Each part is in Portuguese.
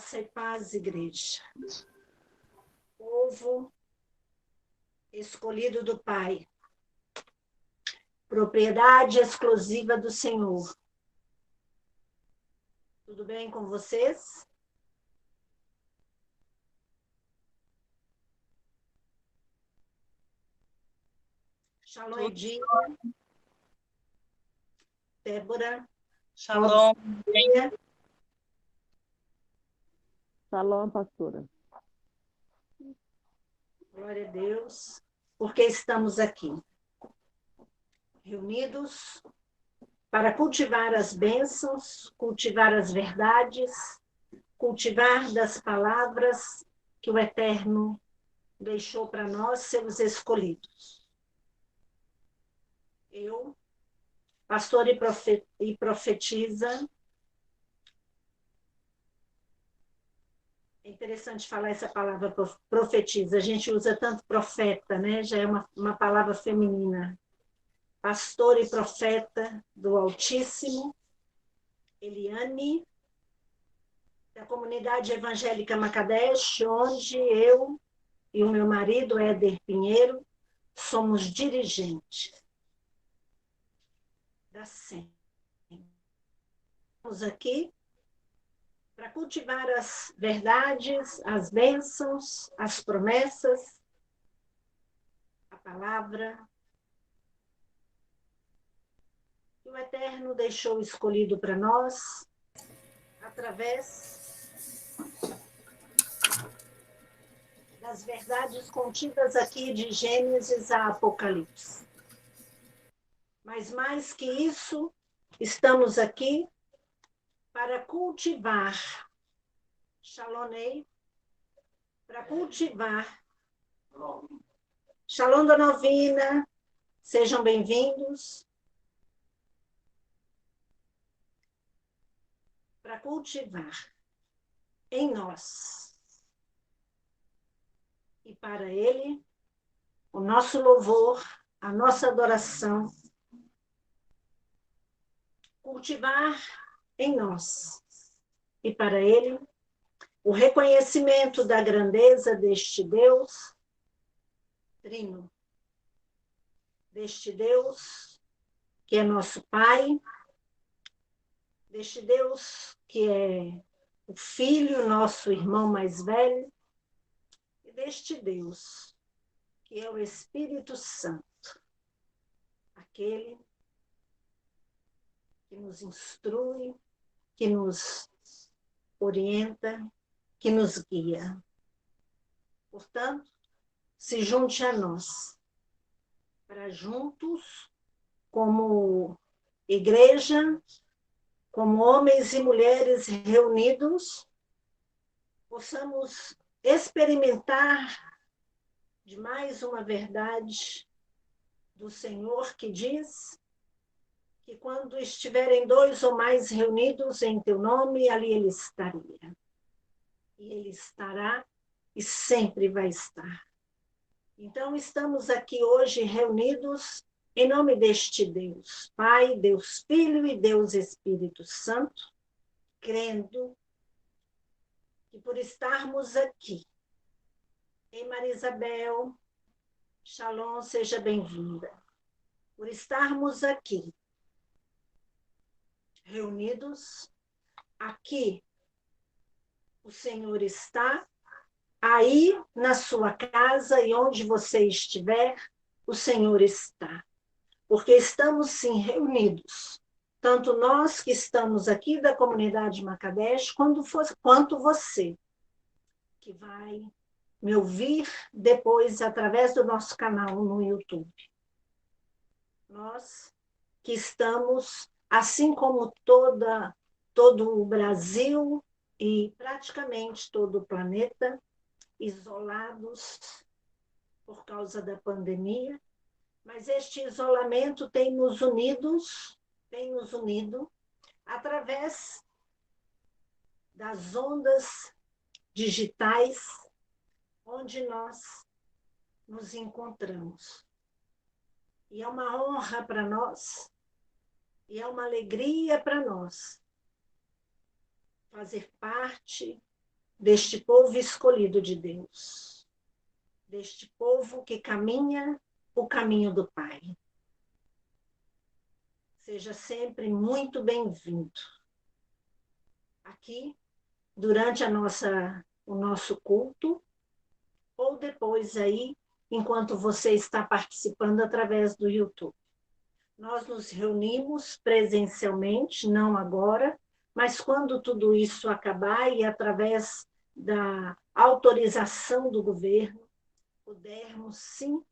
Graça e paz, igreja. Povo escolhido do Pai. Propriedade exclusiva do Senhor. Tudo bem com vocês? Shalom, Edinha. Débora. Shalom. Shalom, pastora. Glória a Deus. Porque estamos aqui, reunidos para cultivar as bênçãos, cultivar as verdades, cultivar das palavras que o Eterno deixou para nós, seus escolhidos. Eu, pastor e profetiza. É interessante falar essa palavra profetiza. A gente usa tanto profeta, né? Já é uma palavra feminina. Pastor e profeta do Altíssimo, Eliane, da comunidade evangélica Macadesh, onde eu e o meu marido, Éder Pinheiro, somos dirigentes da SEM. Estamos aqui para cultivar as verdades, as bênçãos, as promessas, a palavra que o Eterno deixou escolhido para nós, através das verdades contidas aqui de Gênesis a Apocalipse. Mas mais que isso, estamos aqui para cultivar, Shalonei, para cultivar. Shalom, Dona Alvina, sejam bem-vindos. Para cultivar em nós e para Ele o nosso louvor, a nossa adoração, cultivar em nós e para Ele o reconhecimento da grandeza deste Deus Trino, deste Deus que é nosso Pai, deste Deus que é o Filho, nosso irmão mais velho, e deste Deus que é o Espírito Santo, aquele que nos instrui, que nos orienta, que nos guia. Portanto, se junte a nós, para juntos, como igreja, como homens e mulheres reunidos, possamos experimentar de mais uma verdade do Senhor que diz que quando estiverem dois ou mais reunidos em teu nome, ali Ele estaria. E Ele estará e sempre vai estar. Então, estamos aqui hoje reunidos em nome deste Deus, Pai, Deus Filho e Deus Espírito Santo, crendo que por estarmos aqui, em Maria Isabel, Shalom, seja bem-vinda. Por estarmos aqui, reunidos, aqui o Senhor está, aí na sua casa e onde você estiver, o Senhor está. Porque estamos sim reunidos, tanto nós que estamos aqui da comunidade Macadesh, quanto você, que vai me ouvir depois através do nosso canal no YouTube. Nós que estamos, assim como todo o Brasil e praticamente todo o planeta, isolados por causa da pandemia, mas este isolamento tem nos unido através das ondas digitais onde nós nos encontramos. E é uma honra para nós, e é uma alegria para nós fazer parte deste povo escolhido de Deus, deste povo que caminha o caminho do Pai. Seja sempre muito bem-vindo aqui durante o nosso culto, ou depois aí, enquanto você está participando através do YouTube. Nós nos reunimos presencialmente, não agora, mas quando tudo isso acabar e através da autorização do governo, pudermos sim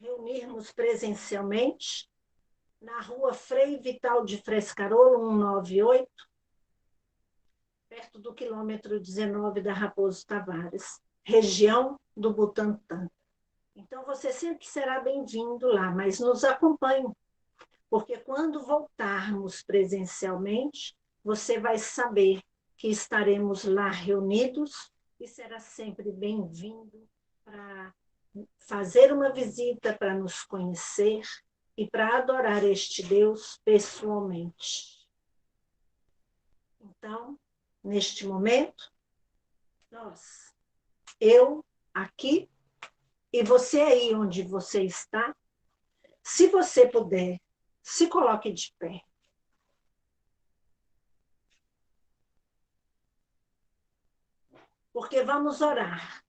reunirmos presencialmente na rua Frei Vital de Frescarolo, 198, perto do quilômetro 19 da Raposo Tavares, região do Butantã. Então, você sempre será bem-vindo lá, mas nos acompanhe, porque quando voltarmos presencialmente, você vai saber que estaremos lá reunidos e será sempre bem-vindo para fazer uma visita, para nos conhecer e para adorar este Deus pessoalmente. Então, neste momento, eu aqui e você aí onde você está, se você puder, se coloque de pé. Porque vamos orar.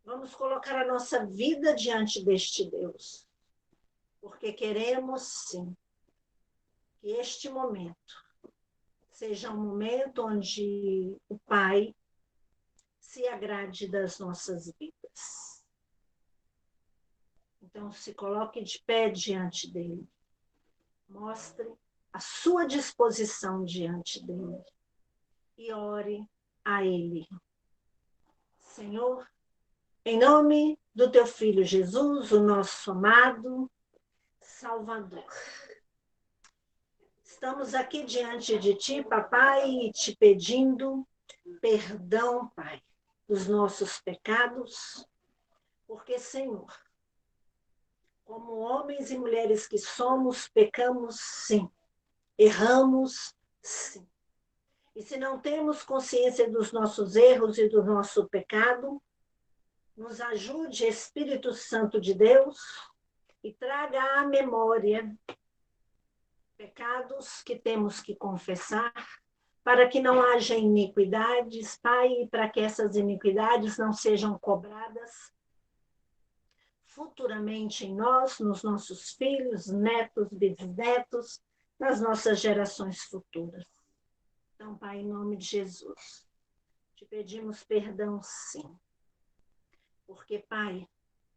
Vamos colocar a nossa vida diante deste Deus. Porque queremos, sim, que este momento seja um momento onde o Pai se agrade das nossas vidas. Então, se coloque de pé diante dele. Mostre a sua disposição diante dele. E ore a ele. Senhor, em nome do teu Filho Jesus, o nosso amado Salvador. Estamos aqui diante de ti, papai, e te pedindo perdão, Pai, dos nossos pecados, porque, Senhor, como homens e mulheres que somos, pecamos sim, erramos sim. E se não temos consciência dos nossos erros e do nosso pecado, nos ajude, Espírito Santo de Deus, e traga à memória pecados que temos que confessar, para que não haja iniquidades, Pai, e para que essas iniquidades não sejam cobradas futuramente em nós, nos nossos filhos, netos, bisnetos, nas nossas gerações futuras. Então, Pai, em nome de Jesus, te pedimos perdão, sim. Porque, Pai,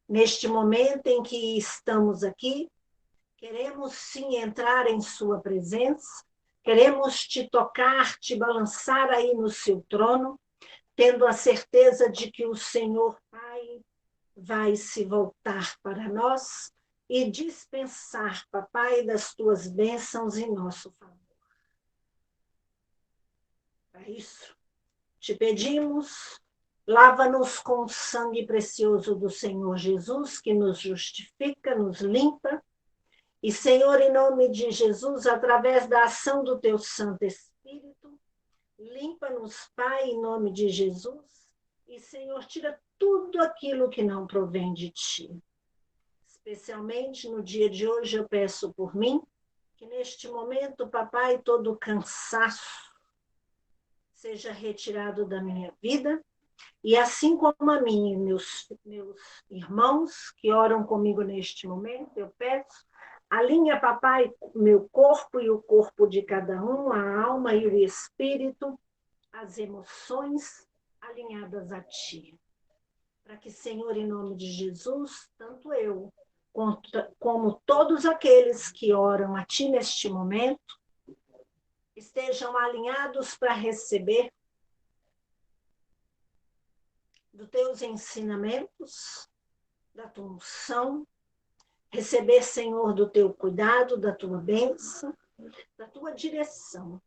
neste momento em que estamos aqui, queremos sim entrar em sua presença, queremos te tocar, te balançar aí no seu trono, tendo a certeza de que o Senhor, Pai, vai se voltar para nós e dispensar, papai, das tuas bênçãos em nosso favor. Para isso, te pedimos, lava-nos com o sangue precioso do Senhor Jesus, que nos justifica, nos limpa. E, Senhor, em nome de Jesus, através da ação do teu Santo Espírito, limpa-nos, Pai, em nome de Jesus. E, Senhor, tira tudo aquilo que não provém de ti. Especialmente no dia de hoje, eu peço por mim, que neste momento, papai, todo o cansaço seja retirado da minha vida, e assim como a mim e meus irmãos que oram comigo neste momento, eu peço, alinha, papai, meu corpo e o corpo de cada um, a alma e o espírito, as emoções alinhadas a ti. Para que, Senhor, em nome de Jesus, tanto eu, como todos aqueles que oram a ti neste momento, estejam alinhados para receber dos teus ensinamentos, da tua unção, receber, Senhor, do teu cuidado, da tua bênção, da tua direção.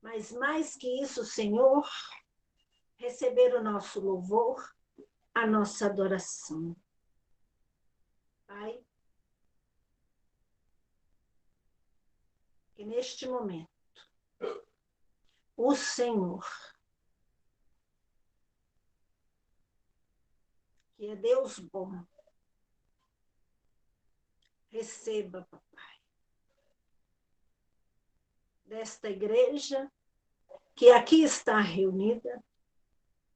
Mas mais que isso, Senhor, receber o nosso louvor, a nossa adoração. Pai, que neste momento o Senhor que é Deus bom. Receba, papai, desta igreja que aqui está reunida,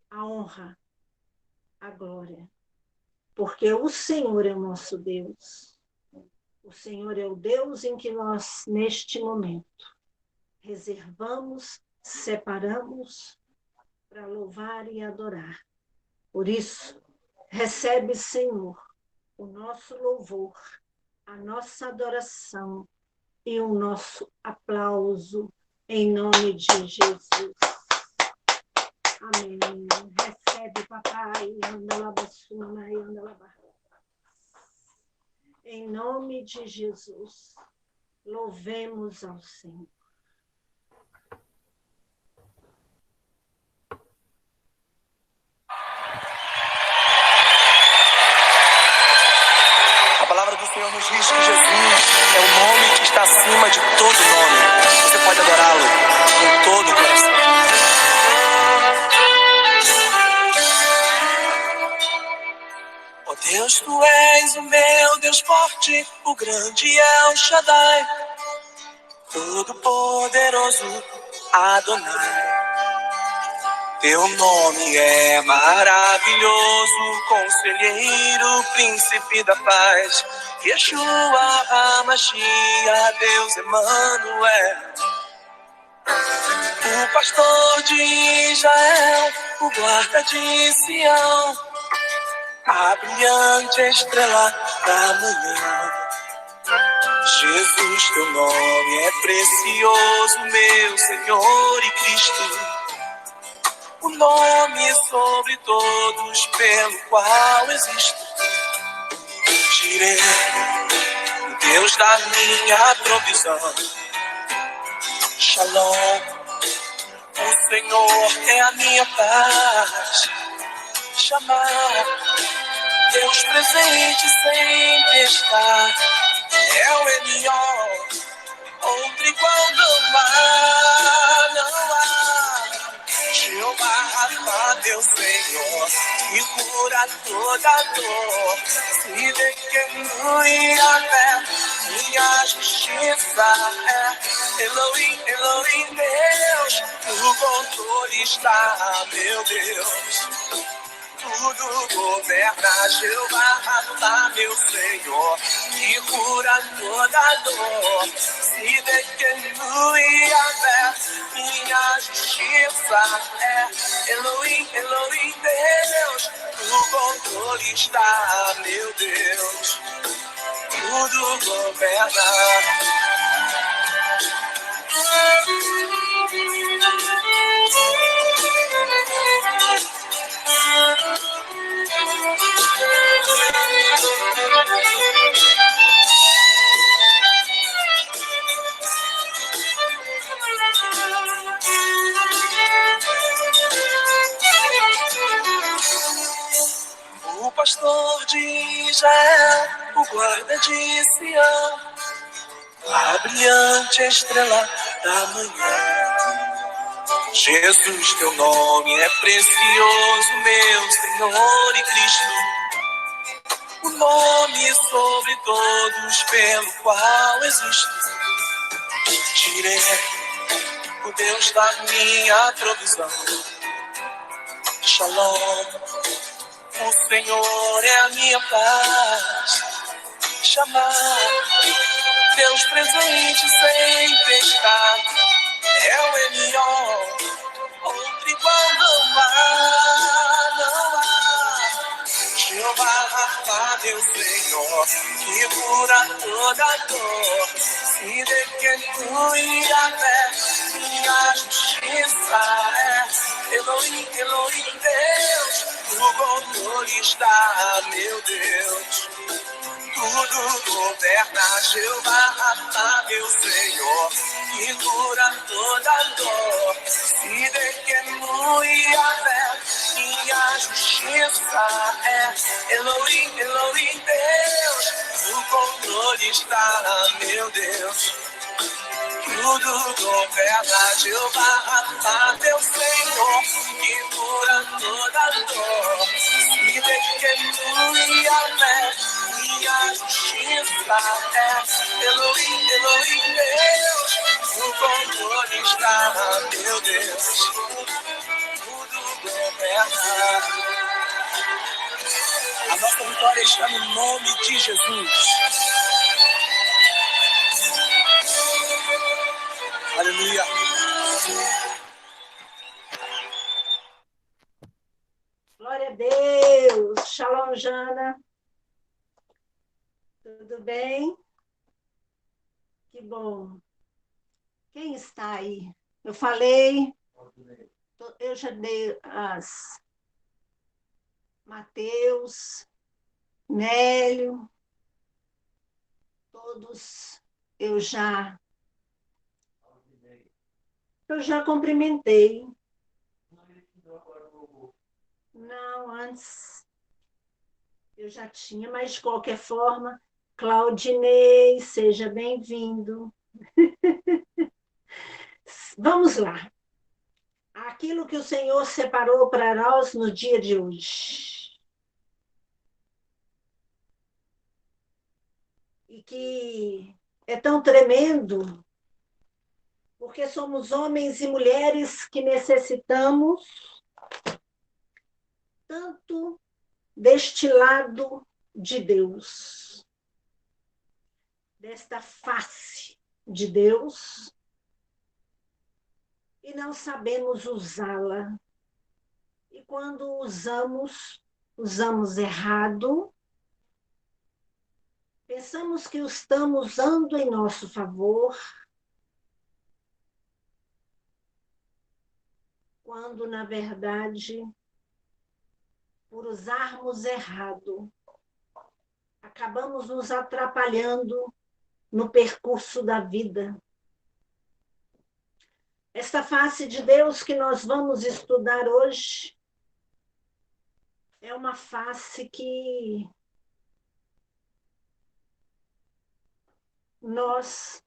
a honra, a glória, porque o Senhor é o nosso Deus. O Senhor é o Deus em que nós, neste momento, reservamos, separamos para louvar e adorar. Por isso, recebe, Senhor, o nosso louvor, a nossa adoração e o nosso aplauso, em nome de Jesus. Amém. Recebe, papai. Em nome de Jesus, louvemos ao Senhor. A palavra do Senhor nos diz que Jesus é o nome que está acima de todo nome. Você pode adorá-lo com todo o coração. Ó Deus, tu és o meu Deus forte, o grande El Shaddai, todo-poderoso Adonai. Teu nome é maravilhoso, conselheiro, príncipe da paz, Yeshua HaMashiach, Deus Emanuel. O pastor de Israel, o guarda de Sião, a brilhante estrela da manhã. Jesus, teu nome é precioso, meu Senhor e Cristo, o nome sobre todos pelo qual existo. Jireh, o Deus da minha provisão. Shalom, o Senhor é a minha paz. Chamar, Deus presente sempre está. É o Elion, outro igual não há, não há. Jeová Rafa, meu Senhor, que cura toda dor. Se declui a fé, minha justiça é. Elohim, Elohim, Deus, no controle está, meu Deus. Tudo governa, Jeová Rafa, meu Senhor, que cura toda dor. Se declui a fé, minha justiça é. Elohim, Elohim, Deus, no controle está, meu Deus. Tudo governa. O pastor de Israel, o guarda de Sião, a brilhante estrela da manhã. Jesus, teu nome é precioso, meu Senhor e Cristo, o nome sobre todos pelo qual existo. Jireh, o Deus da minha provisão. Shalom, o Senhor é a minha paz. Chamar, Deus presente sempre está. É o Elion, outro igual não há, não há. Jeová Rafa, meu Senhor, que cura toda dor. Se declui a fé, minha justiça é. Elohim, Elohim, Deus, no controle está, meu Deus. Tudo governa, Jeová Rafa, meu Senhor, que cura toda dor. Se declui a fé, minha justiça é. Elohim, Elohim, Deus, no controle está, meu Deus. Tudo governa, Jeová Rafa, meu Senhor, que cura toda dor. Se declui está. Elohim, Elohim, Deus, o controle está, meu Deus. Tudo governa. A nossa vitória está no nome de Jesus. Aleluia. Glória a Deus. Shalom, Jana. Tudo bem? Que bom. Quem está aí? Eu falei, eu já dei as Mateus, Nélio, todos eu já cumprimentei. Não, antes eu já tinha, mas de qualquer forma, Claudinei, seja bem-vindo. Vamos lá. Aquilo que o Senhor separou para nós no dia de hoje. E que é tão tremendo, porque somos homens e mulheres que necessitamos tanto deste lado de Deus, desta face de Deus, e não sabemos usá-la. E quando usamos errado, pensamos que o estamos usando em nosso favor, quando, na verdade, por usarmos errado, acabamos nos atrapalhando no percurso da vida. Esta face de Deus que nós vamos estudar hoje é uma face que nós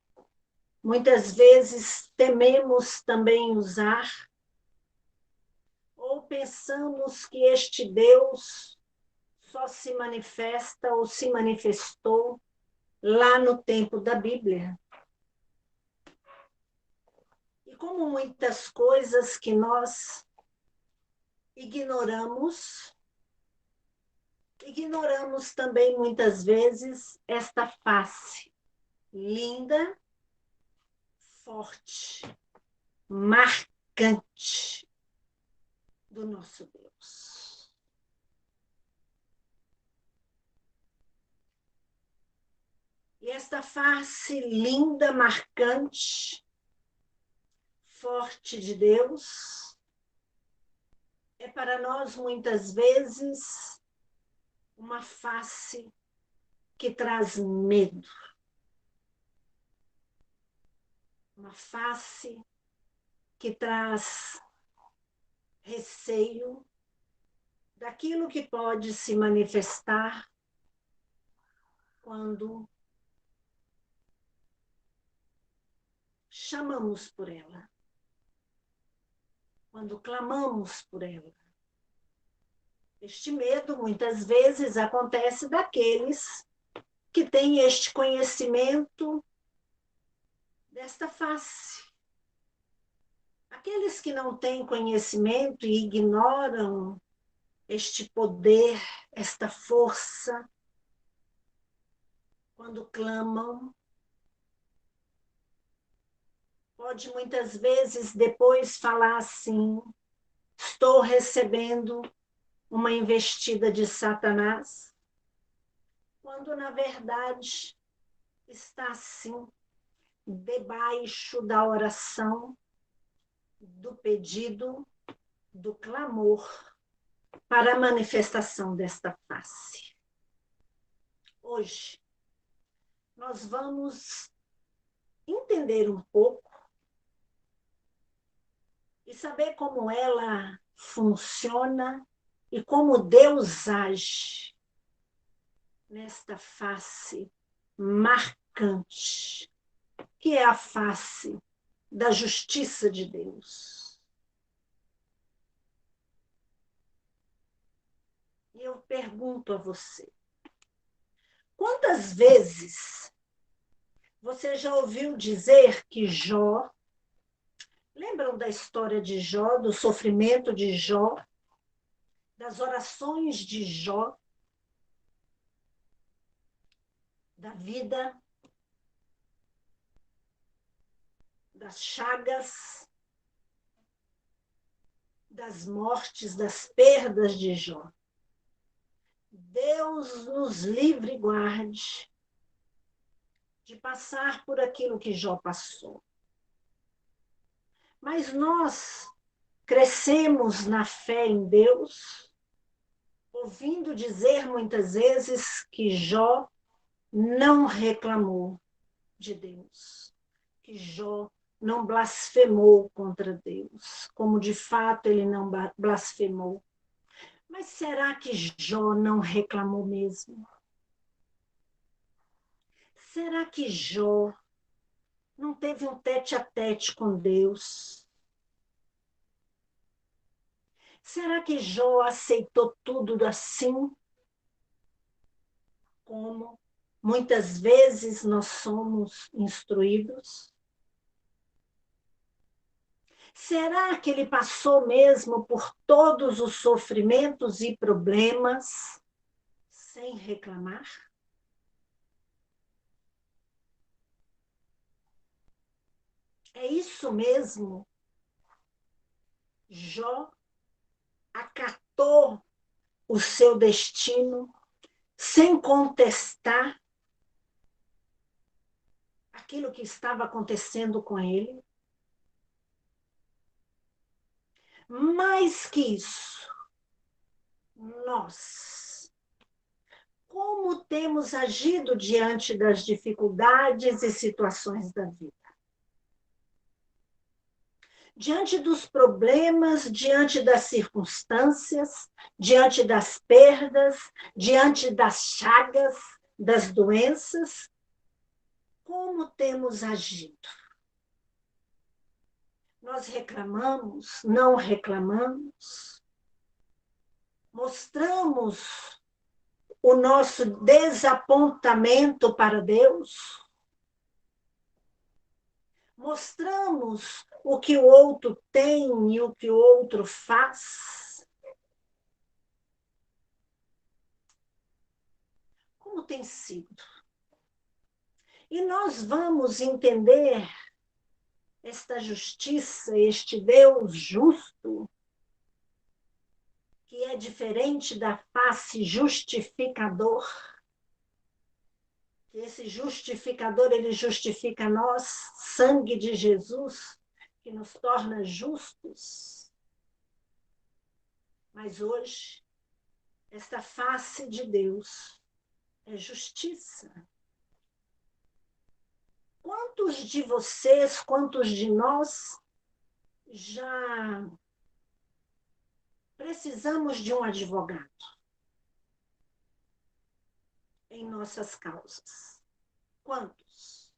muitas vezes tememos também usar, ou pensamos que este Deus só se manifesta ou se manifestou lá no tempo da Bíblia. E como muitas coisas que nós ignoramos também muitas vezes esta face linda, forte, marcante do nosso Deus. E esta face linda, marcante, forte de Deus, é para nós muitas vezes uma face que traz medo. Uma face que traz receio daquilo que pode se manifestar quando chamamos por ela, quando clamamos por ela. Este medo, muitas vezes, acontece daqueles que têm este conhecimento desta face. Aqueles que não têm conhecimento e ignoram este poder, esta força, quando clamam, pode muitas vezes depois falar assim: estou recebendo uma investida de Satanás, quando na verdade está assim, debaixo da oração, do pedido, do clamor para a manifestação desta face. Hoje, nós vamos entender um pouco e saber como ela funciona e como Deus age nesta face marcante, que é a face da justiça de Deus. E eu pergunto a você, Quantas vezes você já ouviu dizer que Jó, lembram da história de Jó, do sofrimento de Jó, das orações de Jó, da vida, das chagas, das mortes, das perdas de Jó? Deus nos livre e guarde de passar por aquilo que Jó passou. Mas nós crescemos na fé em Deus, ouvindo dizer muitas vezes que Jó não reclamou de Deus, que Jó não blasfemou contra Deus, como de fato ele não blasfemou. Mas será que Jó não reclamou mesmo? Será que Jó não teve um tete-a-tete com Deus? Será que Jó aceitou tudo assim? Como muitas vezes nós somos instruídos? Será que ele passou mesmo por todos os sofrimentos e problemas sem reclamar? É isso mesmo. Jó acatou o seu destino sem contestar aquilo que estava acontecendo com ele. Mais que isso, nós, como temos agido diante das dificuldades e situações da vida? Diante dos problemas, diante das circunstâncias, diante das perdas, diante das chagas, das doenças, como temos agido? Nós reclamamos, não reclamamos, mostramos o nosso desapontamento para Deus, mostramos o que o outro tem e o que o outro faz. Como tem sido? E nós vamos entender esta justiça, este Deus justo, que é diferente da face justificador. Esse justificador, ele justifica nós, sangue de Jesus, que nos torna justos. Mas hoje, esta face de Deus é justiça. Quantos de vocês, quantos de nós já precisamos de um advogado em nossas causas? Quantos?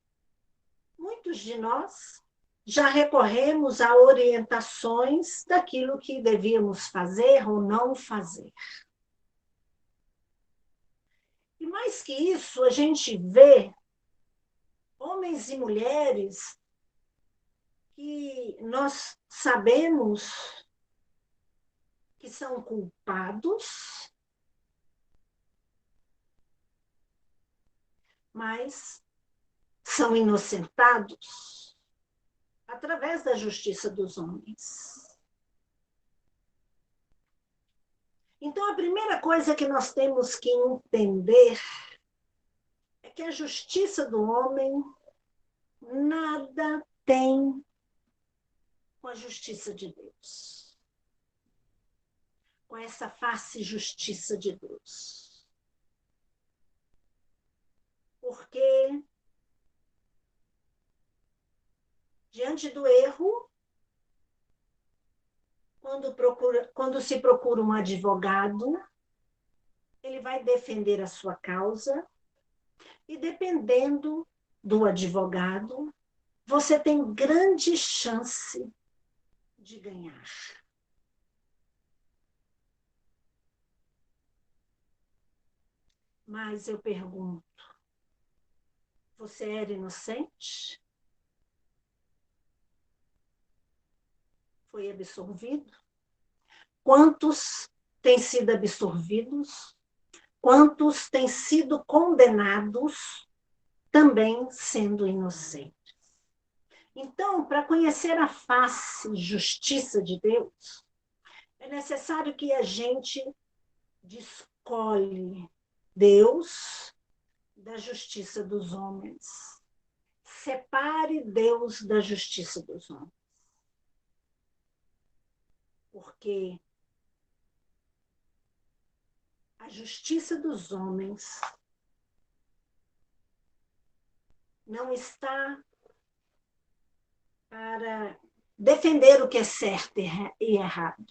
Muitos de nós já recorremos a orientações daquilo que devíamos fazer ou não fazer. E mais que isso, a gente vê homens e mulheres que nós sabemos que são culpados, mas são inocentados através da justiça dos homens. Então, a primeira coisa que nós temos que entender é que a justiça do homem nada tem com a justiça de Deus, com essa face justiça de Deus. Porque diante do erro, quando se procura um advogado, ele vai defender a sua causa e, dependendo do advogado, você tem grande chance de ganhar. Mas eu pergunto, você era inocente? Foi absorvido? Quantos têm sido absorvidos? Quantos têm sido condenados, também sendo inocentes? Então, para conhecer a face e justiça de Deus, é necessário que a gente descolhe Deus da justiça dos homens. Separe Deus da justiça dos homens. Porque a justiça dos homens não está para defender o que é certo e errado.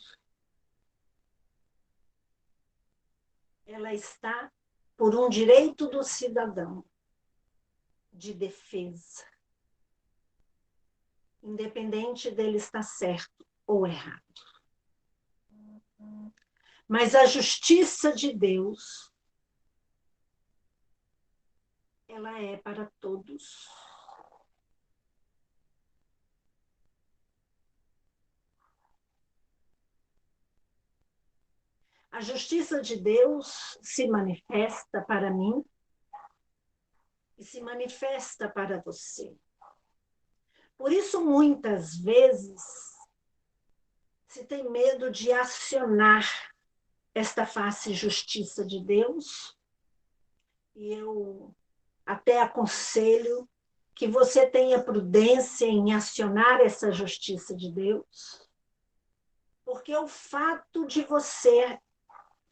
Ela está por um direito do cidadão de defesa, independente dele estar certo ou errado. Mas a justiça de Deus, ela é para todos. A justiça de Deus se manifesta para mim e se manifesta para você. Por isso, muitas vezes, se tem medo de acionar esta face justiça de Deus, e eu até aconselho que você tenha prudência em acionar essa justiça de Deus, porque o fato de você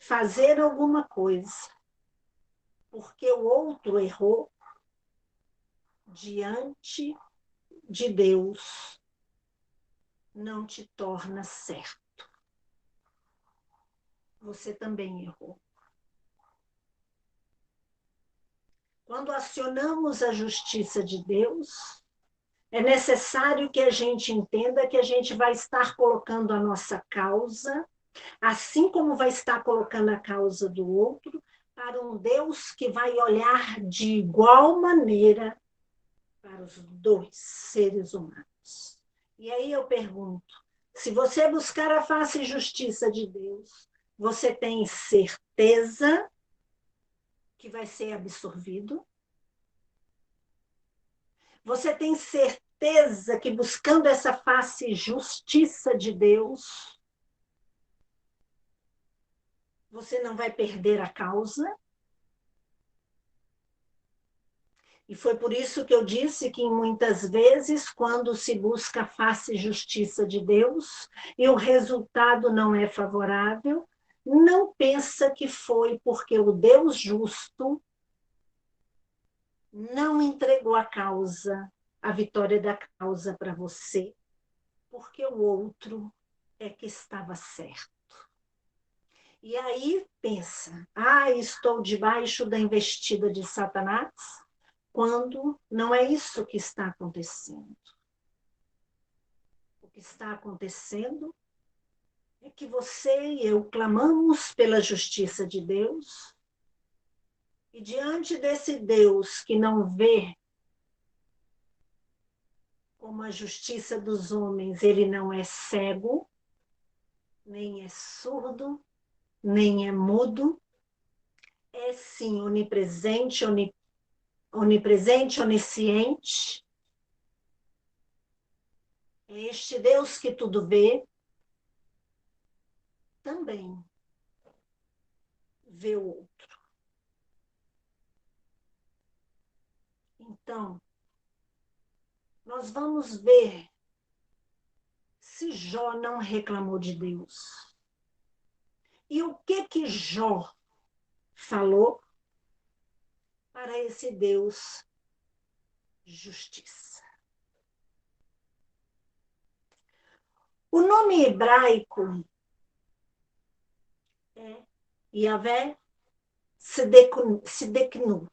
fazer alguma coisa porque o outro errou diante de Deus não te torna certo. Você também errou. Quando acionamos a justiça de Deus, é necessário que a gente entenda que a gente vai estar colocando a nossa causa, assim como vai estar colocando a causa do outro, para um Deus que vai olhar de igual maneira para os dois seres humanos. E aí eu pergunto, se você buscar a face e justiça de Deus, você tem certeza que vai ser absorvido? Você tem certeza que buscando essa face e justiça de Deus, você não vai perder a causa? E foi por isso que eu disse que muitas vezes, quando se busca a face e justiça de Deus e o resultado não é favorável, não pensa que foi porque o Deus justo não entregou a causa, a vitória da causa para você, porque o outro é que estava certo. E aí pensa, estou debaixo da investida de Satanás, quando não é isso que está acontecendo. O que está acontecendo é que você e eu clamamos pela justiça de Deus, e diante desse Deus que não vê como a justiça dos homens, ele não é cego, nem é surdo, nem é mudo, é sim onipresente, onisciente. É este Deus que tudo vê, também vê o outro. Então, nós vamos ver se Jó não reclamou de Deus. E o que Jó falou para esse Deus justiça? O nome hebraico é Yahvé Sideknu.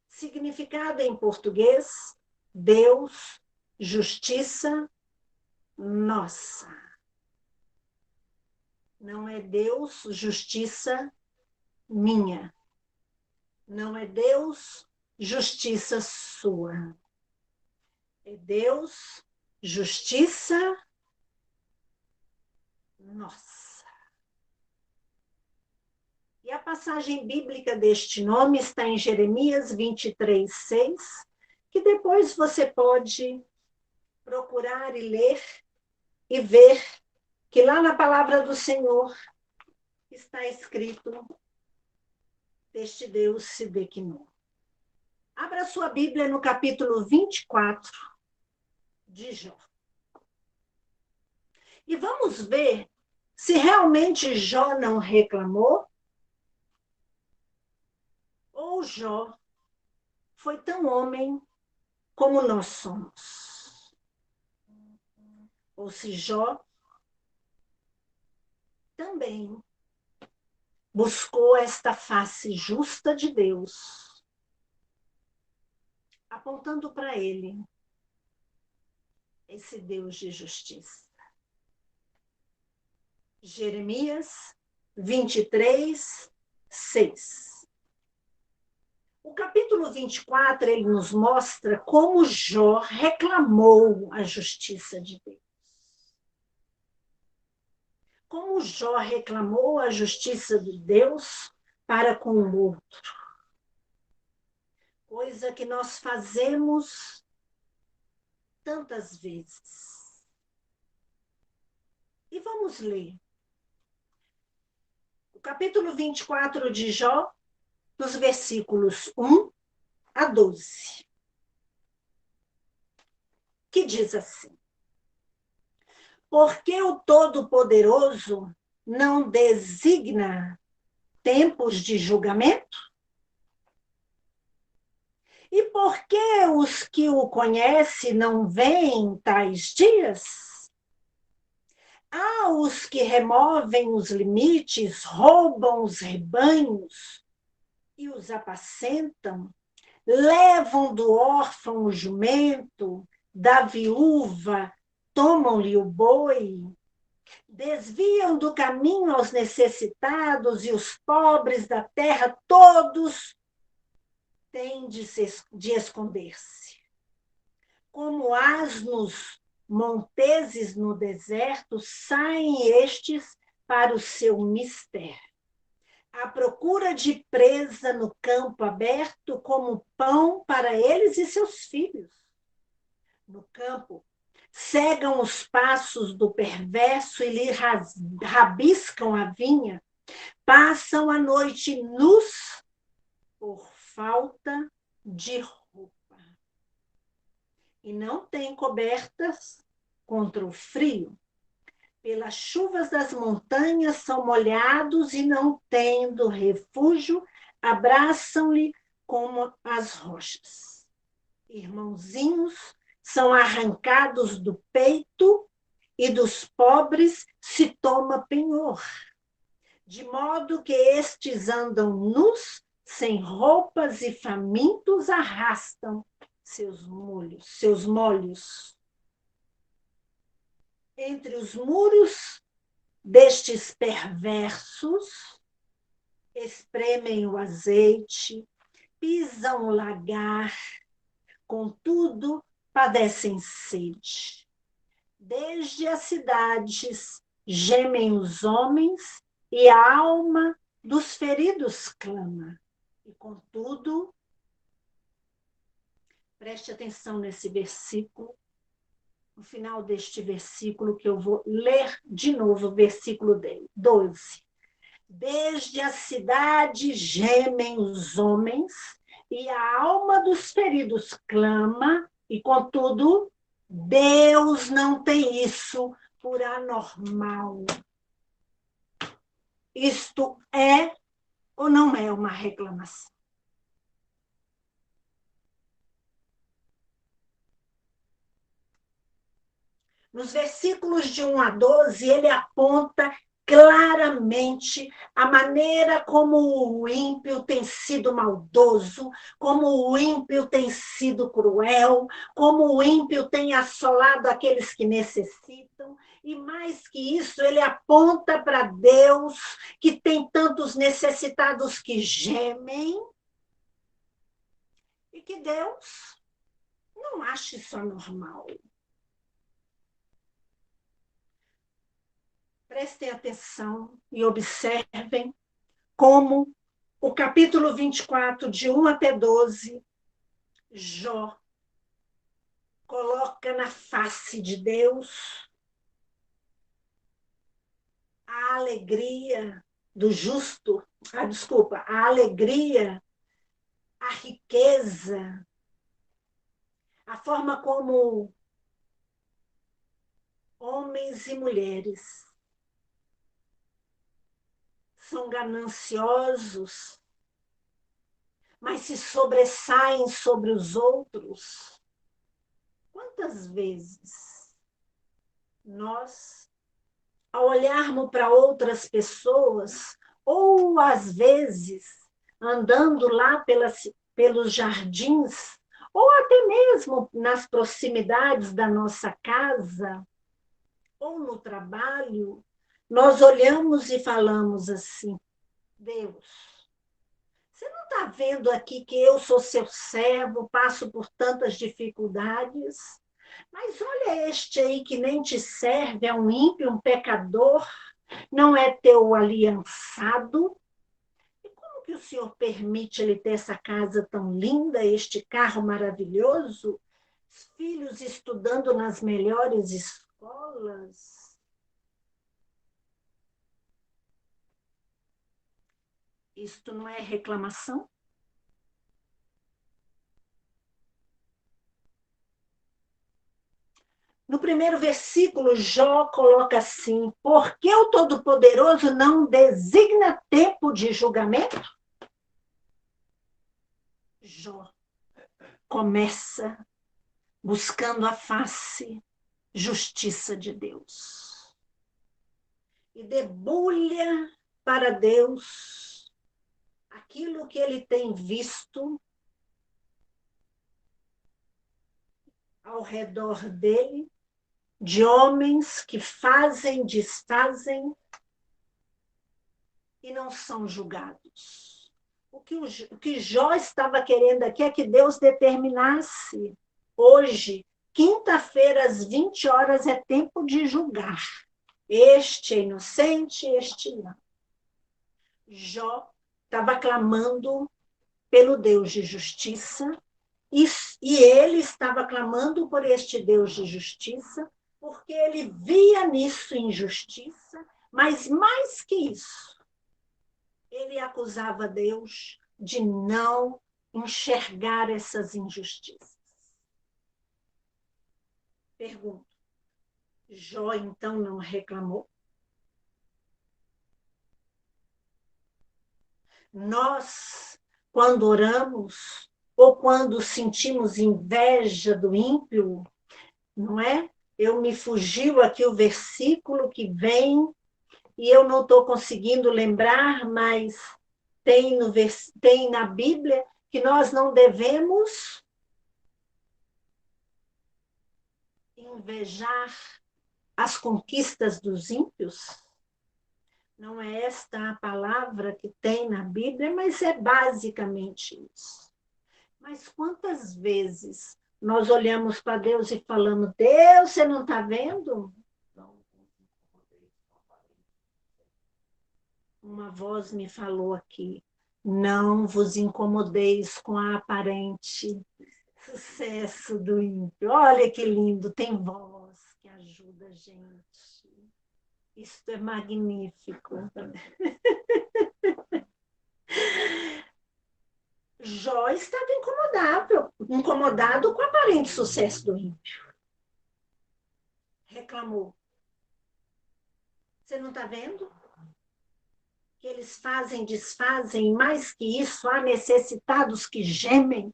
Significado em português, Deus, justiça, nossa. Não é Deus, justiça minha. Não é Deus, justiça sua. É Deus, justiça nossa. E a passagem bíblica deste nome está em Jeremias 23, 6, que depois você pode procurar e ler e ver que lá na palavra do Senhor está escrito: este Deus se declinou. Abra sua Bíblia no capítulo 24 de Jó. E vamos ver se realmente Jó não reclamou ou Jó foi tão homem como nós somos. Ou se Jó também buscou esta face justa de Deus, apontando para ele esse Deus de justiça. Jeremias 23, 6. O capítulo 24, ele nos mostra como Jó reclamou a justiça de Deus. Como Jó reclamou a justiça de Deus para com o outro. Coisa que nós fazemos tantas vezes. E vamos ler. O capítulo 24 de Jó, dos versículos 1 a 12. Que diz assim: porque o Todo-Poderoso não designa tempos de julgamento? E por que os que o conhecem não veem tais dias? Há os que removem os limites, roubam os rebanhos e os apacentam, levam do órfão o jumento, da viúva tomam-lhe o boi, desviam do caminho aos necessitados e os pobres da terra, todos têm de esconder-se. Como asnos monteses no deserto, saem estes para o seu mistério. À procura de presa no campo aberto, como pão para eles e seus filhos. No campo, cegam os passos do perverso e lhe rabiscam a vinha, passam a noite nus por falta de roupa. E não têm cobertas contra o frio. Pelas chuvas das montanhas são molhados e não tendo refúgio, abraçam-lhe como as rochas. Irmãozinhos são arrancados do peito e dos pobres se toma penhor, de modo que estes andam nus, sem roupas e famintos arrastam seus molhos. Entre os muros destes perversos, espremem o azeite, pisam o lagar, contudo, padecem sede. Desde as cidades gemem os homens e a alma dos feridos clama. E, contudo, preste atenção nesse versículo, no final deste versículo, que eu vou ler de novo, o versículo 12. Desde a cidade gemem os homens, e a alma dos feridos clama, e, contudo, Deus não tem isso por anormal. Isto é ou não é uma reclamação? Nos versículos de 1 a 12, ele aponta claramente a maneira como o ímpio tem sido maldoso, como o ímpio tem sido cruel, como o ímpio tem assolado aqueles que necessitam. E mais que isso, ele aponta para Deus, que tem tantos necessitados que gemem, E que Deus não ache isso anormal. Prestem atenção e observem como o capítulo 24, de 1 até 12, Jó coloca na face de Deus a alegria do justo, a alegria, a riqueza, a forma como homens e mulheres são gananciosos, mas se sobressaem sobre os outros. Quantas vezes nós, ao olharmos para outras pessoas, ou às vezes andando lá pelos jardins, ou até mesmo nas proximidades da nossa casa, ou no trabalho, nós olhamos e falamos assim: Deus, você não está vendo aqui que eu sou seu servo, passo por tantas dificuldades? Mas olha este aí que nem te serve, é um ímpio, um pecador, não é teu aliançado. E como que o Senhor permite ele ter essa casa tão linda, este carro maravilhoso, filhos estudando nas melhores escolas? Isto não é reclamação? No primeiro versículo, Jó coloca assim: por que o Todo-Poderoso não designa tempo de julgamento? Jó começa buscando a face, justiça de Deus. E debulha para Deus aquilo que ele tem visto ao redor dele, de homens que fazem, desfazem e não são julgados. O que Jó estava querendo aqui é que Deus determinasse: hoje, quinta-feira, às 20 horas, é tempo de julgar. Este é inocente, este não. Jó estava clamando pelo Deus de justiça, e ele estava clamando por este Deus de justiça, porque ele via nisso injustiça, mas mais que isso, ele acusava Deus de não enxergar essas injustiças. Pergunto: Jó então não reclamou? Nós, quando oramos, ou quando sentimos inveja do ímpio, não é? Me fugiu aqui o versículo que vem, e eu não estou conseguindo lembrar, mas tem na Bíblia que nós não devemos invejar as conquistas dos ímpios. Não é esta a palavra que tem na Bíblia, mas é basicamente isso. Mas quantas vezes nós olhamos para Deus e falamos: Deus, você não está vendo? Uma voz me falou aqui: não vos incomodeis com a aparente sucesso do ímpio. Olha que lindo, tem voz que ajuda a gente. Isto é magnífico. Jó estava incomodado com o aparente sucesso do ímpio. Reclamou: você não está vendo? Que eles fazem, desfazem, mais que isso, há necessitados que gemem.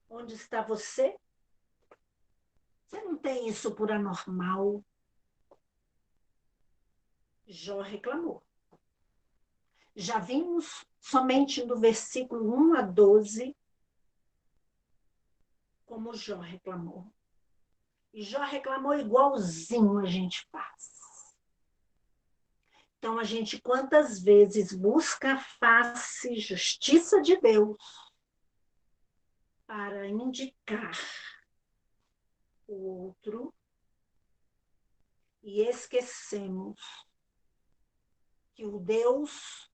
Onde está você? Você não tem isso por anormal. Jó reclamou. Já vimos somente no versículo 1 a 12 como Jó reclamou. E Jó reclamou igualzinho a gente faz. Então, a gente quantas vezes busca a face, justiça de Deus, para indicar o outro e esquecemos que o Deus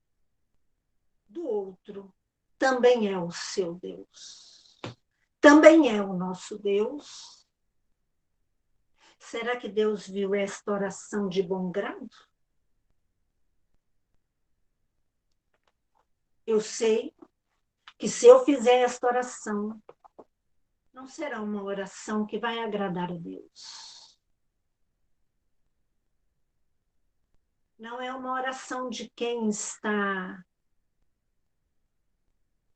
do outro também é o seu Deus, também é o nosso Deus. Será que Deus viu esta oração de bom grado? Eu sei que se eu fizer esta oração, não será uma oração que vai agradar a Deus. Não é uma oração de quem está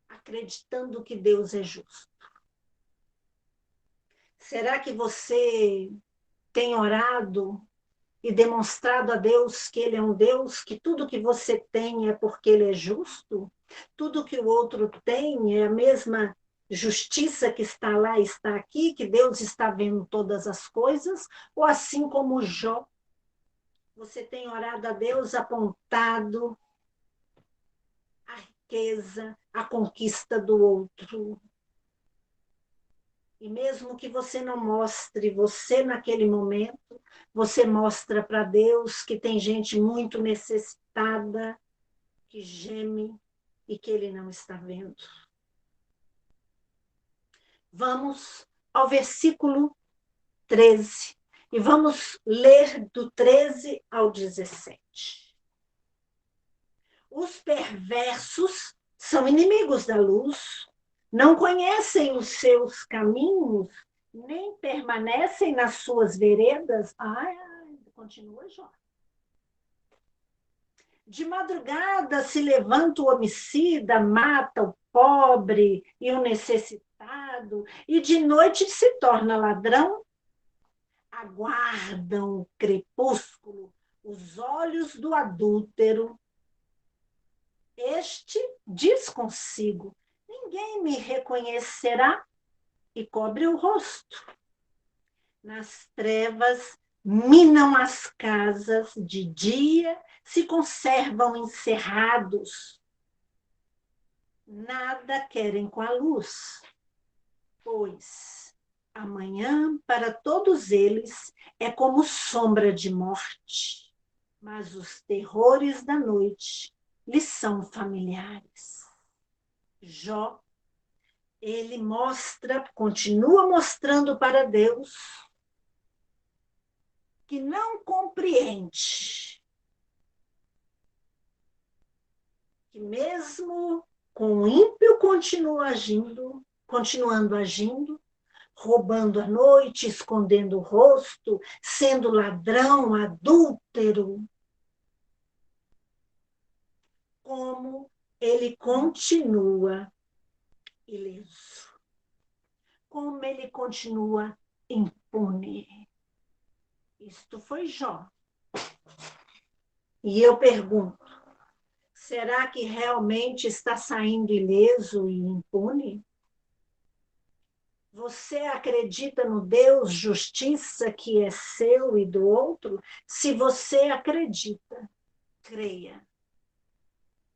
acreditando que Deus é justo. Será que você tem orado e demonstrado a Deus que Ele é um Deus, que tudo que você tem é porque Ele é justo? Tudo que o outro tem é a mesma justiça que está lá, está aqui, que Deus está vendo todas as coisas? Ou assim como Jó, você tem orado a Deus apontado a riqueza, a conquista do outro? E mesmo que você não mostre você naquele momento, você mostra para Deus que tem gente muito necessitada, que geme e que Ele não está vendo. Vamos ao versículo 13 e vamos ler do 13 ao 17. Os perversos são inimigos da luz, não conhecem os seus caminhos, nem permanecem nas suas veredas. Continua, Jó. De madrugada se levanta o homicida, mata o pobre e o necessitado, e de noite se torna ladrão. Aguardam o crepúsculo os olhos do adúltero. Este diz consigo: ninguém me reconhecerá, e cobre o rosto. Nas trevas minam as casas, de dia se conservam encerrados. Nada querem com a luz, pois amanhã para todos eles é como sombra de morte, mas os terrores da noite lhes são familiares. Jó, ele continua mostrando para Deus que não compreende que mesmo com o ímpio continuando agindo, roubando à noite, escondendo o rosto, sendo ladrão, adúltero, como ele continua ileso, como ele continua impune. Isto foi Jó. E eu pergunto, será que realmente está saindo ileso e impune? Você acredita no Deus justiça que é seu e do outro? Se você acredita, creia,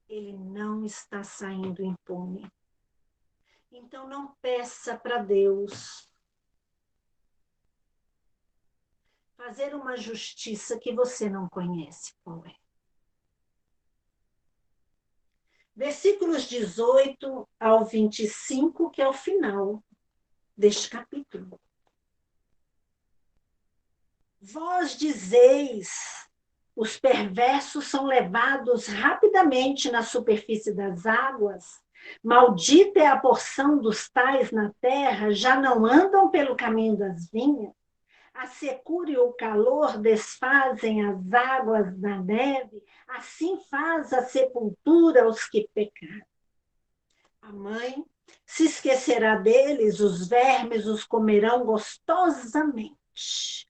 ele não está saindo impune. Então não peça para Deus fazer uma justiça que você não conhece qual é. Versículos 18 ao 25, que é o final deste capítulo. Vós dizeis, os perversos são levados rapidamente na superfície das águas, maldita é a porção dos tais na terra, já não andam pelo caminho das vinhas. A secura e o calor desfazem as águas da neve, assim faz a sepultura aos que pecaram. A mãe se esquecerá deles, os vermes os comerão gostosamente.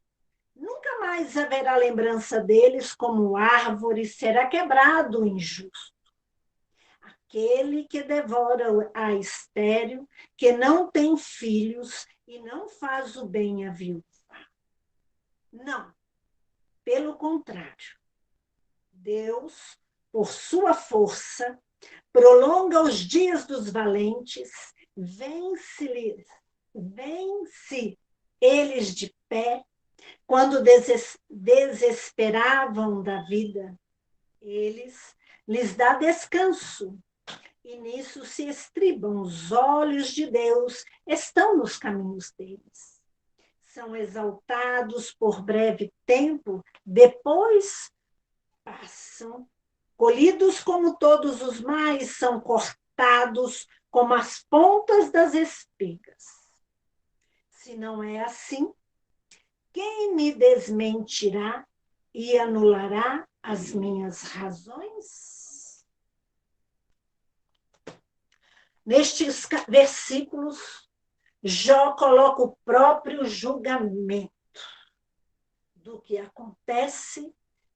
Nunca mais haverá lembrança deles, como árvore será quebrado o injusto. Aquele que devora a estéril, que não tem filhos e não faz o bem à viúva. Não, pelo contrário, Deus, por sua força, prolonga os dias dos valentes vence eles de pé, quando desesperavam da vida, lhes dá descanso, e nisso se estribam. Os olhos de Deus estão nos caminhos deles. São exaltados por breve tempo, depois passam. Colhidos como todos os mais, são cortados como as pontas das espigas. Se não é assim, quem me desmentirá e anulará as minhas razões? Nestes versículos, Jó coloca o próprio julgamento do que acontece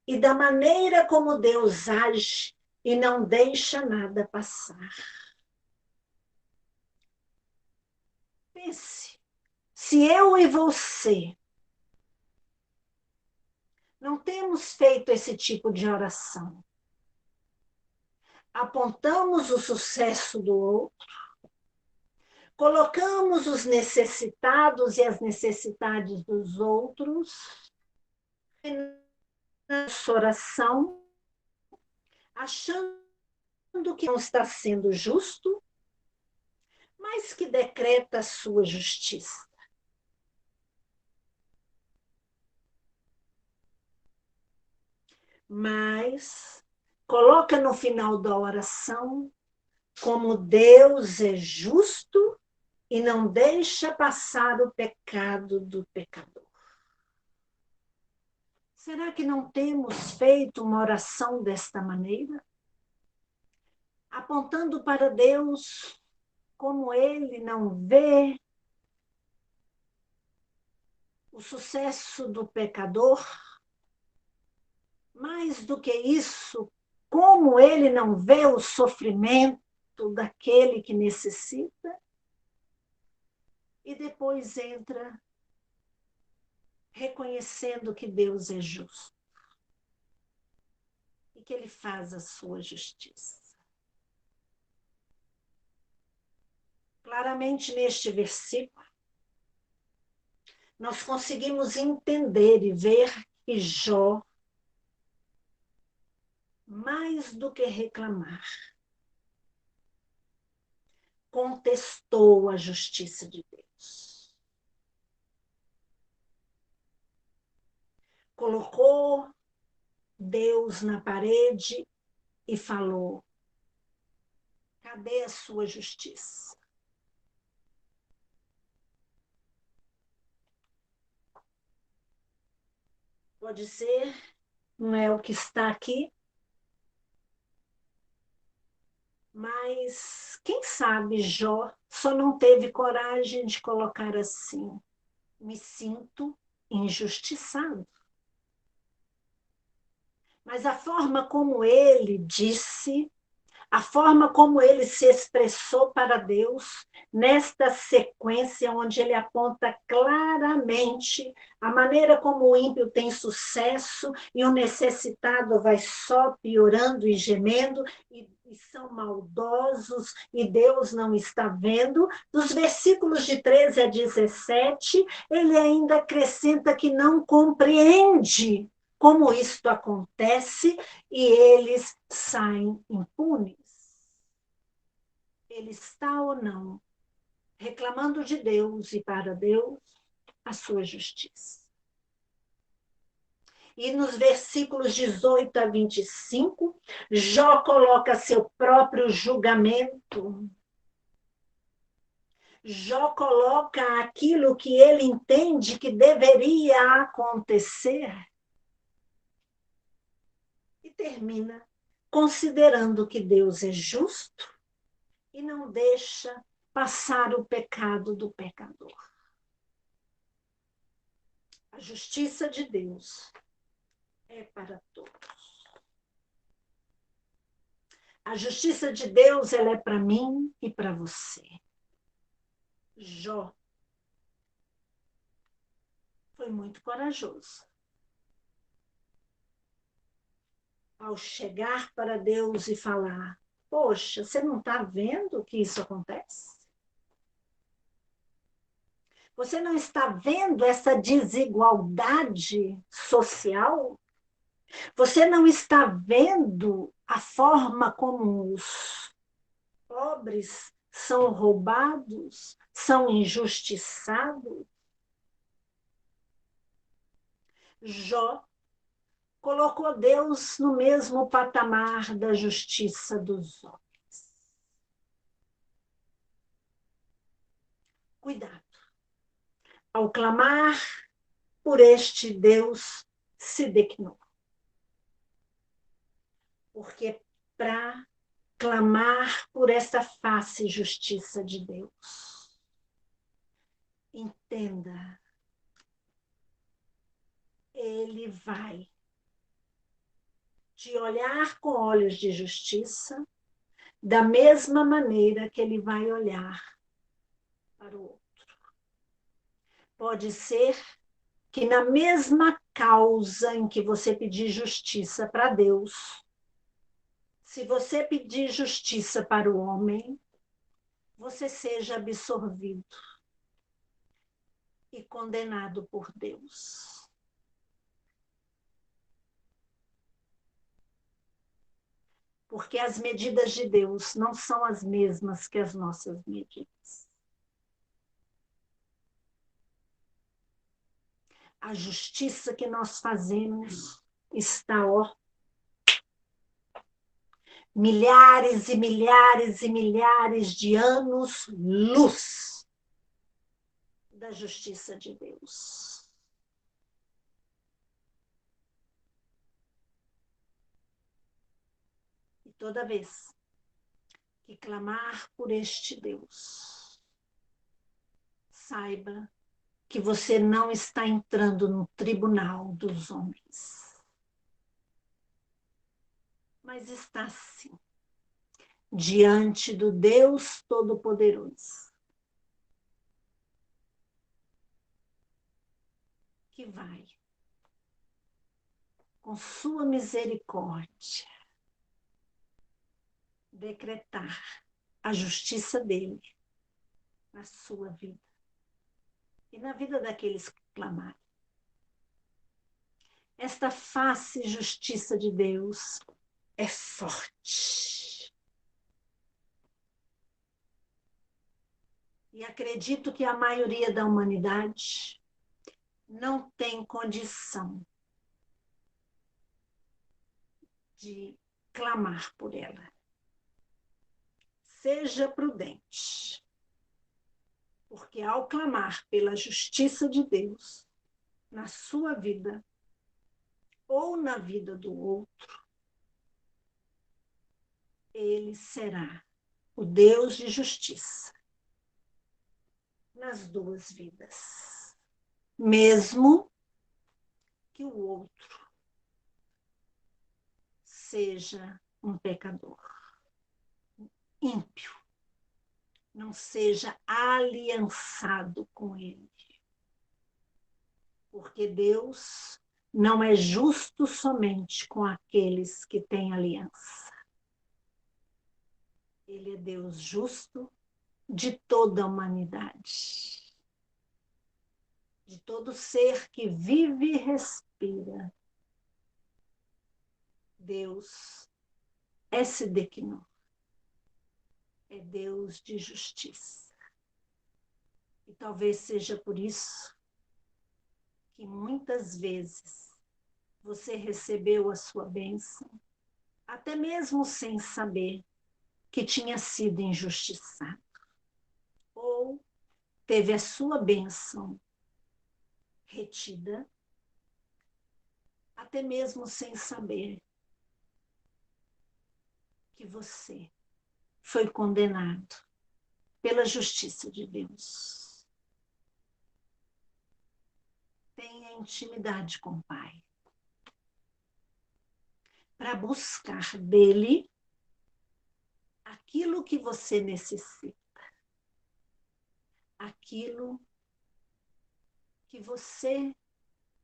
e da maneira como Deus age e não deixa nada passar. Pense, se eu e você não temos feito esse tipo de oração, apontamos o sucesso do outro, colocamos os necessitados e as necessidades dos outros na nossa oração, achando que não está sendo justo, mas que decreta a sua justiça. Mas coloca no final da oração como Deus é justo e não deixa passar o pecado do pecador. Será que não temos feito uma oração desta maneira? Apontando para Deus como Ele não vê o sucesso do pecador? Mais do que isso, como Ele não vê o sofrimento daquele que necessita? E depois entra reconhecendo que Deus é justo e que Ele faz a sua justiça. Claramente neste versículo, nós conseguimos entender e ver que Jó, mais do que reclamar, contestou a justiça de Deus. Colocou Deus na parede e falou: cadê a sua justiça? Pode ser, não é o que está aqui, mas quem sabe Jó só não teve coragem de colocar assim: me sinto injustiçado. Mas a forma como ele disse, a forma como ele se expressou para Deus, nesta sequência onde ele aponta claramente a maneira como o ímpio tem sucesso e o necessitado vai só piorando e gemendo, e são maldosos e Deus não está vendo. Dos versículos de 13 a 17, ele ainda acrescenta que não compreende como isto acontece e eles saem impunes. Ele está ou não reclamando de Deus e para Deus a sua justiça. E nos versículos 18 a 25, Jó coloca seu próprio julgamento. Jó coloca aquilo que ele entende que deveria acontecer. E termina considerando que Deus é justo e não deixa passar o pecado do pecador. A justiça de Deus é para todos. A justiça de Deus, ela é para mim e para você. Jó foi muito corajoso. Ao chegar para Deus e falar: poxa, você não está vendo que isso acontece? Você não está vendo essa desigualdade social? Você não está vendo a forma como os pobres são roubados, são injustiçados? Jó colocou Deus no mesmo patamar da justiça dos homens. Cuidado. Ao clamar por este, Deus se declinou. Porque para clamar por essa face e justiça de Deus, entenda, Ele vai te olhar com olhos de justiça, da mesma maneira que Ele vai olhar para o outro. Pode ser que na mesma causa em que você pedir justiça para Deus, se você pedir justiça para o homem, você seja absorvido e condenado por Deus. Porque as medidas de Deus não são as mesmas que as nossas medidas. A justiça que nós fazemos está, milhares e milhares e milhares de anos-luz da justiça de Deus. E toda vez que clamar por este Deus, saiba que você não está entrando no tribunal dos homens, mas está sim diante do Deus Todo-Poderoso, que vai, com sua misericórdia, decretar a justiça dele na sua vida e na vida daqueles que clamarem. Esta face e justiça de Deus é forte. E acredito que a maioria da humanidade não tem condição de clamar por ela. Seja prudente, porque ao clamar pela justiça de Deus na sua vida ou na vida do outro, Ele será o Deus de justiça nas duas vidas, mesmo que o outro seja um pecador, ímpio, não seja aliançado com ele. Porque Deus não é justo somente com aqueles que têm aliança. Ele é Deus justo de toda a humanidade, de todo ser que vive e respira. Deus é Sidekinu, é Deus de justiça. E talvez seja por isso que muitas vezes você recebeu a sua bênção, até mesmo sem saber que tinha sido injustiçado. Ou teve a sua bênção retida, até mesmo sem saber que você foi condenado pela justiça de Deus. Tenha intimidade com o Pai, para buscar dele aquilo que você necessita, aquilo que você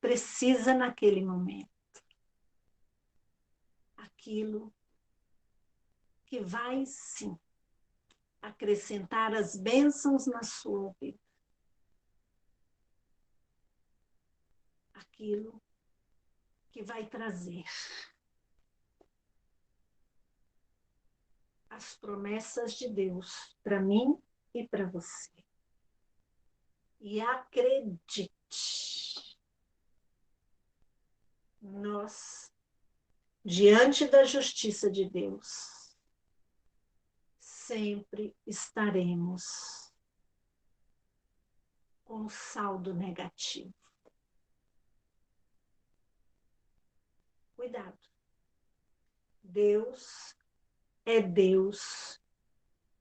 precisa naquele momento, aquilo que vai, sim, acrescentar as bênçãos na sua vida. aquilo que vai trazer as promessas de Deus para mim e para você. E acredite, nós, diante da justiça de Deus, sempre estaremos com saldo negativo. Cuidado. Deus é Deus,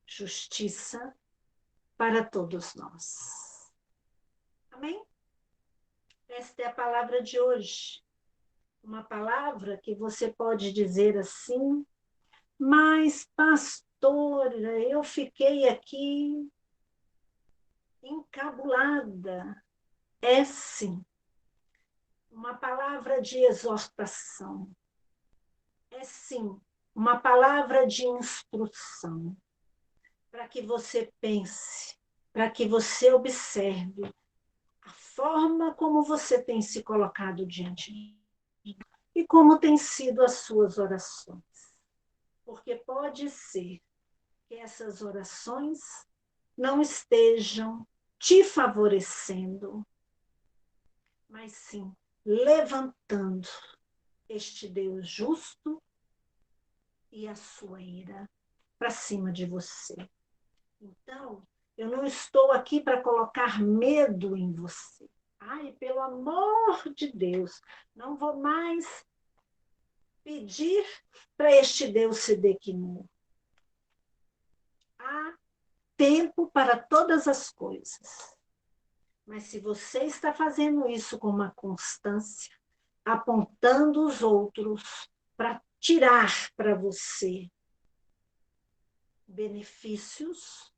justiça para todos nós. Amém? Esta é a palavra de hoje. Uma palavra que você pode dizer assim, mas, pastora, eu fiquei aqui encabulada. É sim, uma palavra de exortação. É sim, uma palavra de instrução, para que você pense, para que você observe a forma como você tem se colocado diante de Deus e como têm sido as suas orações. Porque pode ser que essas orações não estejam te favorecendo, mas sim levantando este Deus justo e a sua ira para cima de você. Então, eu não estou aqui para colocar medo em você. Ai, pelo amor de Deus, não vou mais pedir para este Deus se declinar. Há tempo para todas as coisas. Mas se você está fazendo isso com uma constância, apontando os outros para tirar para você benefícios,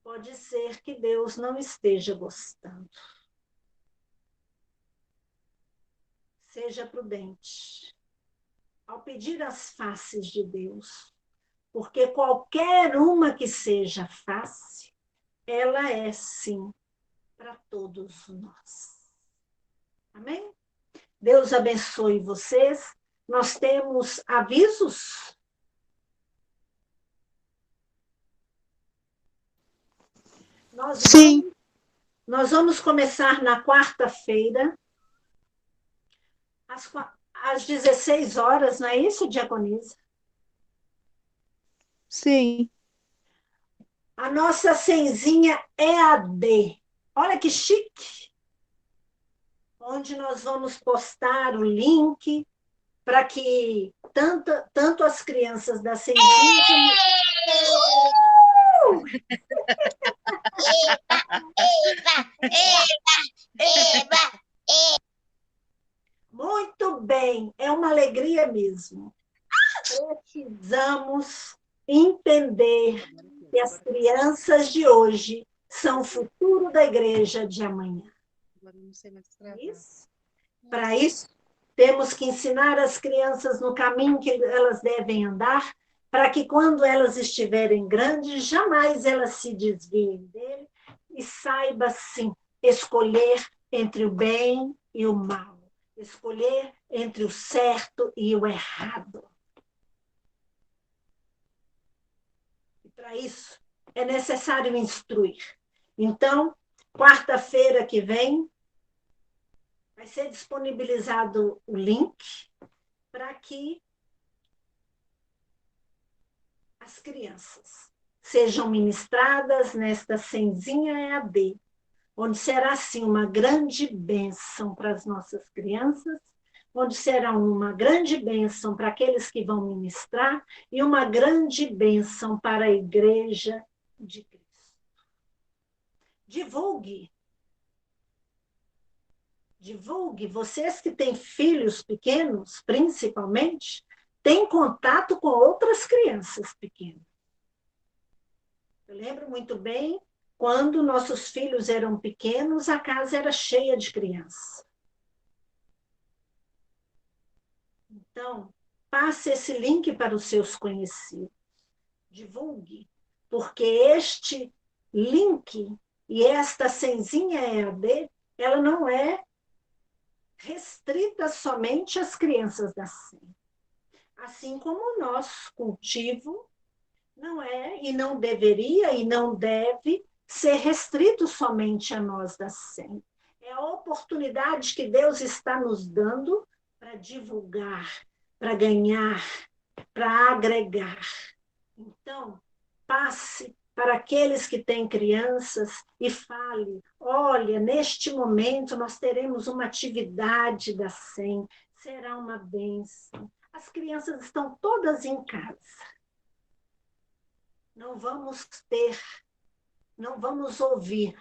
pode ser que Deus não esteja gostando. Seja prudente ao pedir as faces de Deus, porque qualquer uma que seja face, ela é sim para todos nós. Amém? Deus abençoe vocês. Nós temos avisos? Sim, Nós vamos começar na quarta-feira, às 16 horas, não é isso, Diaconisa? sim. A nossa senzinha EAD. Olha que chique! Onde nós vamos postar o link para que tanto as crianças da senzinha como... Muito bem, é uma alegria mesmo. Precisamos entender que as crianças de hoje são o futuro da igreja de amanhã. Isso? Para isso, temos que ensinar as crianças no caminho que elas devem andar, para que quando elas estiverem grandes, jamais elas se desviem dele e saiba, sim, escolher entre o bem e o mal, escolher entre o certo e o errado. E para isso, é necessário instruir. Então, quarta-feira que vem, vai ser disponibilizado o link para que as crianças sejam ministradas nesta senzinha EAD, onde será, sim, uma grande bênção para as nossas crianças, onde será uma grande bênção para aqueles que vão ministrar e uma grande bênção para a igreja de Cristo. Divulgue. Divulgue. Vocês que têm filhos pequenos, principalmente, têm contato com outras crianças pequenas. Eu lembro muito bem, quando nossos filhos eram pequenos, a casa era cheia de crianças. Então, passe esse link para os seus conhecidos. Divulgue, porque este link e esta senzinha EAD, ela não é restrita somente às crianças da SEM. Assim como o nosso cultivo não é e não deveria e não deve ser restrito somente a nós da SEM. É a oportunidade que Deus está nos dando para divulgar, para ganhar, para agregar. Então, passe para aqueles que têm crianças e fale: olha, neste momento nós teremos uma atividade da SEM, será uma bênção. As crianças estão todas em casa. Não vamos não vamos ouvir: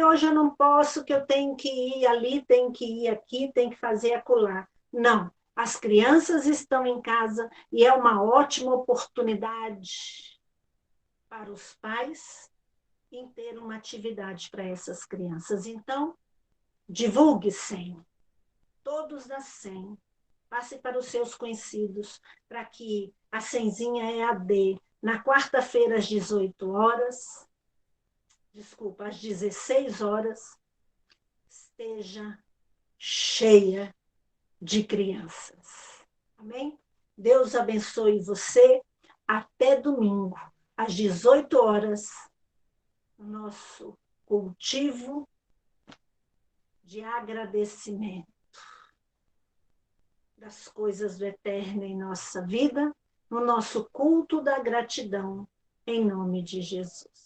hoje eu não posso, que eu tenho que ir ali, tenho que ir aqui, tenho que fazer acolá. Não, as crianças estão em casa e é uma ótima oportunidade para os pais em ter uma atividade para essas crianças. Então, divulgue SEM, todos da SEM, passe para os seus conhecidos, para que a SEMzinha EAD, na quarta-feira às 18 horas, às 16 horas, esteja cheia de crianças. Amém? Deus abençoe você. Até domingo, às 18 horas, nosso cultivo de agradecimento das coisas do eterno em nossa vida, no nosso culto da gratidão, em nome de Jesus.